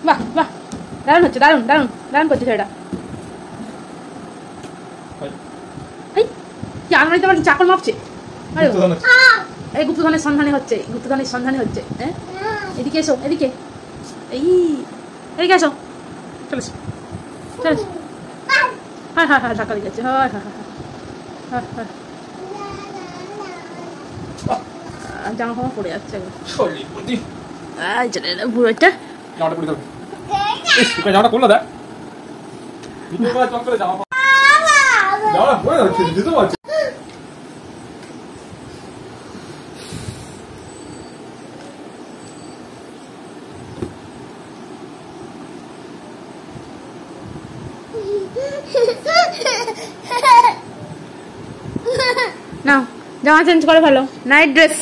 বাহ বাহ, দারুণ হচ্ছে, দারুণ দারুণ দারুণ করছে ছেলেটা। কি আলমারিতে আমার চাকর মাপছে। এই গুপ্তধনের সন্ধানে হচ্ছে, গুপ্তধনের সন্ধানে হচ্ছে। হ্যাঁ, এদিকে এসো, এদিকে, এদিকে এসো, চলে এসো, চলে এসো। হ্যাঁ হ্যাঁ হ্যাঁ, ধাক্কা লেগে যাচ্ছে। হ্যাঁ হ্যাঁ হ্যাঁ হ্যাঁ, জামা কাপড় পড়ে যাচ্ছে। বুড়ো একটা জামাটা করলো দেখ। নাও জামা চেঞ্জ করে ফেলো, নাইট ড্রেস,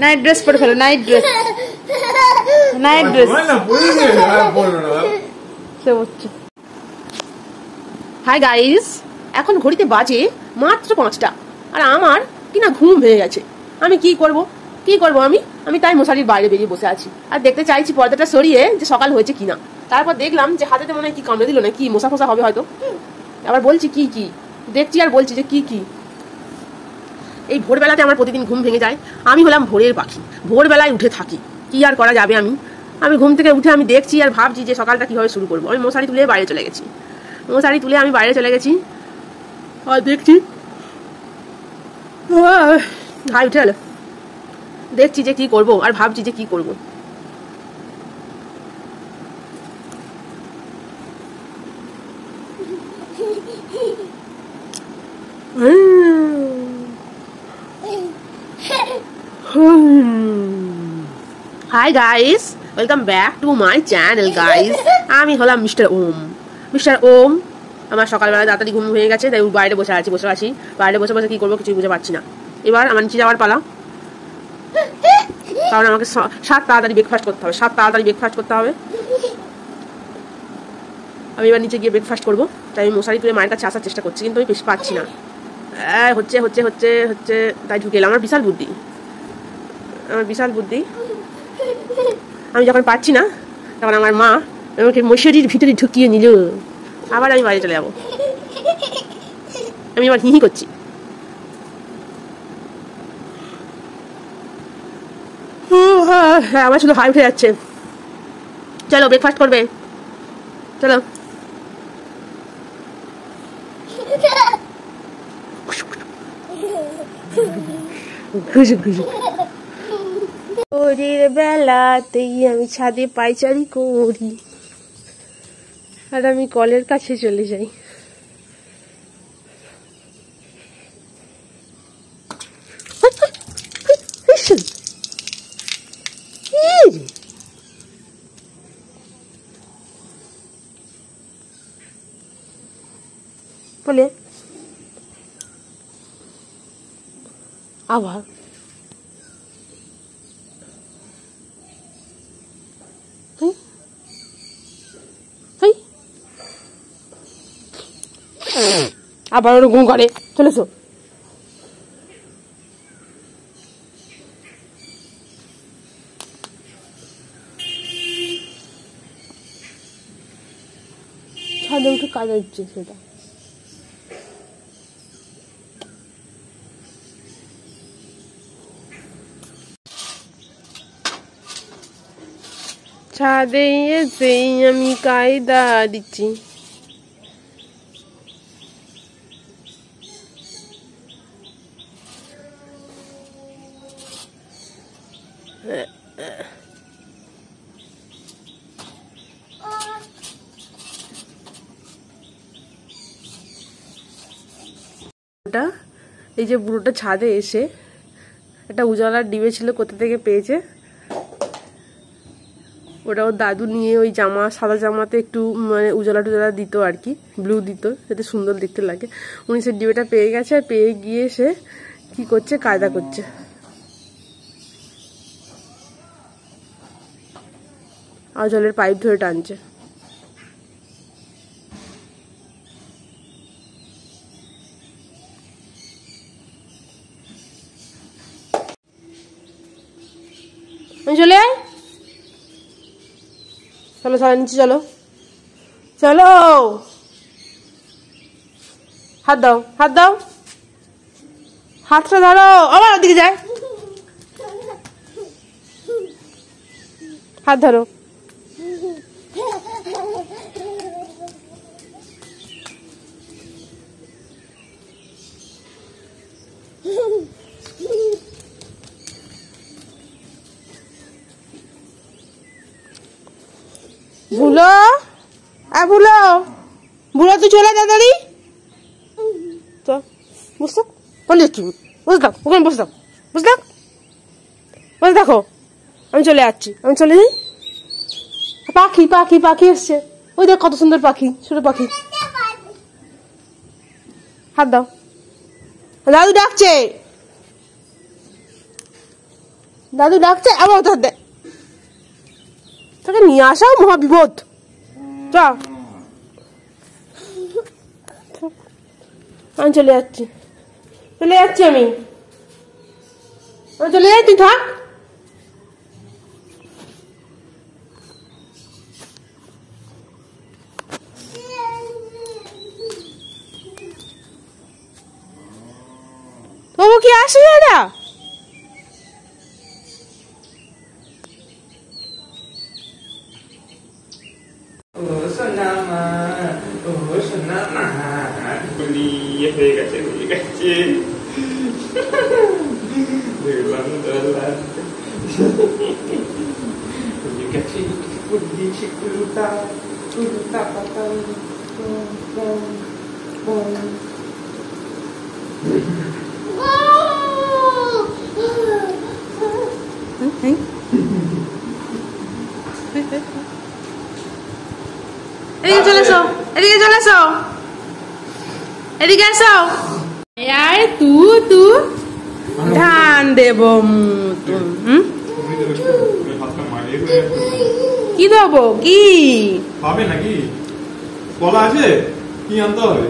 নাইট ড্রেস পরে ফেলো, night dress, night dress. Hi guys, এখন ঘড়িতে বাজে মাত্র 5টা, আর আমার কিনা ঘুম ভেঙে গেছে। আমি কি করব আমি তাই মশারির বাইরে বেরিয়ে বসে আছি আর দেখতে চাইছি পর্দাটা সরিয়ে যে সকাল হয়েছে কিনা। তারপর দেখলাম যে হাতেতে মনে হয় কি কামড়ে দিল না, কি মশা ফসা হবে হয়তো। আবার বলছি কি কি দেখছি আর বলছি যে কি কি। এই ভোরবেলাতে আমার প্রতিদিন ঘুম ভেঙে যায়। আমি হলাম ভোরের পাখি, ভোরবেলায় উঠে থাকি, কি আর করা যাবে। আমি ঘুম থেকে উঠে আমি দেখছি আর ভাবছি যে সকালটা কিভাবে শুরু করবো। আমি মশারি তুলে বাইরে চলে গেছি, মশারি তুলে আমি বাইরে চলে গেছি আর দেখছি ভাই উঠে এলো, দেখছি যে কি করবো আর ভাবছি যে কি করবো। Hi guys, welcome back to my channel guys. আমি হলাম মিস্টার ওম। মিস্টার ওম, আমার সকালবেলা তাড়াতাড়ি ঘুম হয়ে গেছে, তাই বাইরে বসে আছি। বাইরে বসে বসে কি করবো কিছুই বুঝতে পারছি না। এবার আমার নিচে যাওয়ার পালা, কারণ আমাকে তাড়াতাড়ি ব্রেকফাস্ট করতে হবে। আমি এবার নিচে গিয়ে ব্রেকফাস্ট করবো, তাই আমি মশারি তুলে মায়ের কাছে আসার চেষ্টা করছি, কিন্তু আমি বেশি পাচ্ছি না। হচ্ছে হচ্ছে হচ্ছে হচ্ছে তাই ঢুকে এলাম। আমার বিশাল বুদ্ধি। আমি যখন পাচ্ছি না তখন আমার মা আমাকে মশারির ভিতরে ঢুকিয়ে নিল। আবার আমি বাইরে চলে যাবো। আমি এবার হিহি করছি। আমার শুধু হাই উঠে যাচ্ছে। চলো ব্রেকফাস্ট করবে, চলো। ভোরের বেলাতেই আমি ছাদে পায়চারি করি আর আমি কলের কাছে চলে যাই। বলে আবার আবার ওর ঘুম করে চলেছো। ছাদে উঠে কাজ হচ্ছে সেটা। ছাদে এসেই আমি কায়দা দিচ্ছি। এই যে বুড়োটা ছাদে এসে একটা উজালার ডিবে ছিল, কোথা থেকে পেয়েছে। ওটা ওর দাদু নিয়ে ওই জামা, সাদা জামাতে একটু মানে উজালা টুজালা দিত আর কি, ব্লু দিত যাতে সুন্দর দেখতে লাগে। উনি সে ডিবেটা পেয়ে গেছে, আর পেয়ে গিয়ে সে কি করছে, কায়দা করছে। আর জলের পাইপ ধরে টানছে। চলে আয়, চলো সবাই নিচে চলো, চলো। হাত দাও, হাত দাও, হাতটা ধরো। আবার ওদিকে যায়, হাত ধরো। ভুলো, ভুলো, ভুলো, তুই চলে তাড়াতাড়ি। বুঝতো বলে যাচ্ছি, বুঝে থাক, ওখানে বসে থাক, বুঝে থাক, বসে থাকো। আমি চলে যাচ্ছি, আমি চলে যাই। পাখি পাখি পাখি এসছে, ওই দেখ কত সুন্দর পাখি, ছোট পাখি। হাত দাও, দাদু ডাকছে, দাদু ডাকছে। আবার হাত দে, তোকে নিয়ে আসাও মহাবিপদ। চল, আমি চলে যাচ্ছি, চলে যাচ্ছি, আমি চলে যাই, তুই থাক। বাবু কি আসে না? হয়ে গেছে, হয়ে গেছে। এদিকে চলে এসো, এদিকে চলে এসো, এদিকে এসো। তু তু ধান দেব, কি দেবো? কি পাবে নাকি? কলা আছে, কি আনতে হবে?